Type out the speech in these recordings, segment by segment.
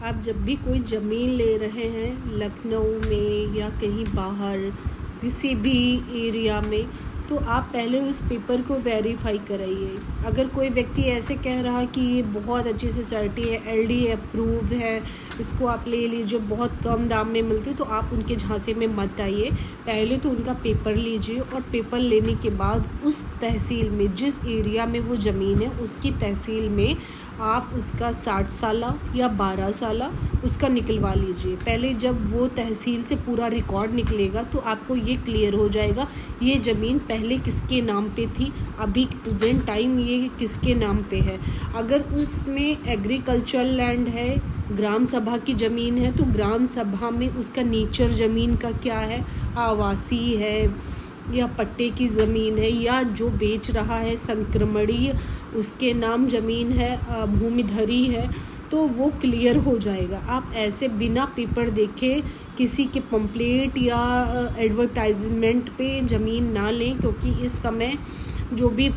आप जब भी कोई ज़मीन ले रहे हैं लखनऊ में या कहीं बाहर किसी भी एरिया में, तो आप पहले उस पेपर को वेरीफाई कराइए। अगर कोई व्यक्ति ऐसे कह रहा कि ये बहुत अच्छी सोसाइटी है, एलडीए अप्रूव है, इसको आप ले लीजिए, बहुत कम दाम में मिलती, तो आप उनके झांसे में मत आइए। पहले तो उनका पेपर लीजिए और पेपर लेने के बाद उस तहसील में, जिस एरिया में वो ज़मीन है उसकी तहसील में आप उसका 60 साला या 12 साला उसका निकलवा लीजिए। पहले जब वो तहसील से पूरा रिकॉर्ड निकलेगा तो आपको ये क्लियर हो जाएगा ये ज़मीन पहले किसके नाम पे थी, अभी प्रेजेंट टाइम ये किसके नाम पे है। अगर उसमें एग्रीकल्चरल लैंड है, ग्राम सभा की ज़मीन है, तो ग्राम सभा में उसका नेचर ज़मीन का क्या है, आवासीय है या पट्टे की ज़मीन है, या जो बेच रहा है संक्रमणीय उसके नाम ज़मीन है, भूमिधरी है, तो वो क्लियर हो जाएगा। आप ऐसे बिना पेपर देखे किसी के पंपलेट या एडवर्टाइजमेंट पे ज़मीन ना लें, क्योंकि इस समय जो भी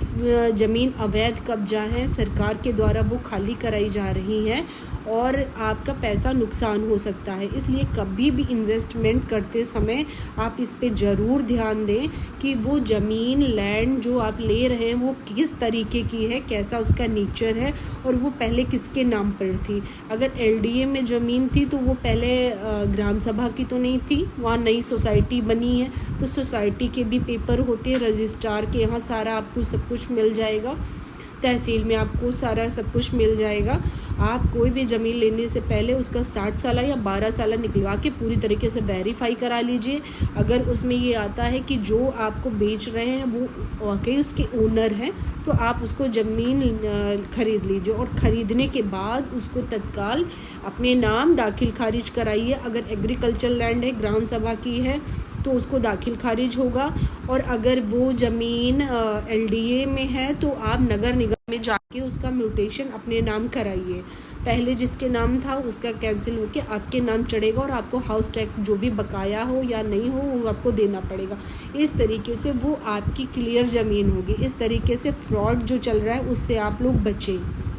ज़मीन अवैध कब्जा है सरकार के द्वारा वो खाली कराई जा रही हैं और आपका पैसा नुकसान हो सकता है। इसलिए कभी भी इन्वेस्टमेंट करते समय आप इस पे ज़रूर ध्यान दें कि वो ज़मीन लैंड जो आप ले रहे हैं वो किस तरीके की है, कैसा उसका नेचर है और वो पहले किसके नाम पर थी। अगर एलडीए में ज़मीन थी तो वो पहले ग्राम सभा की तो नहीं थी, वहाँ नई सोसाइटी बनी है तो सोसाइटी के भी पेपर होते हैं, रजिस्ट्रार के यहाँ सारा आपको सब कुछ मिल जाएगा, तहसील में आपको सारा सब कुछ मिल जाएगा। आप कोई भी ज़मीन लेने से पहले उसका 60 साला या 12 साला निकलवा के पूरी तरीके से वेरीफाई करा लीजिए। अगर उसमें ये आता है कि जो आपको बेच रहे हैं वो वाकई उसके ओनर हैं, तो आप उसको ज़मीन ख़रीद लीजिए और ख़रीदने के बाद उसको तत्काल अपने नाम दाखिल खारिज कराइए। अगर एग्रीकल्चर लैंड है, ग्राम सभा की है, तो उसको दाखिल खारिज होगा। और अगर वो ज़मीन एलडीए में है तो आप नगर निगम में जाके उसका म्यूटेशन अपने नाम कराइए। पहले जिसके नाम था उसका कैंसिल होके आपके नाम चढ़ेगा और आपको हाउस टैक्स जो भी बकाया हो या नहीं हो वो आपको देना पड़ेगा। इस तरीके से वो आपकी क्लियर ज़मीन होगी। इस तरीके से फ्रॉड जो चल रहा है उससे आप लोग बचें।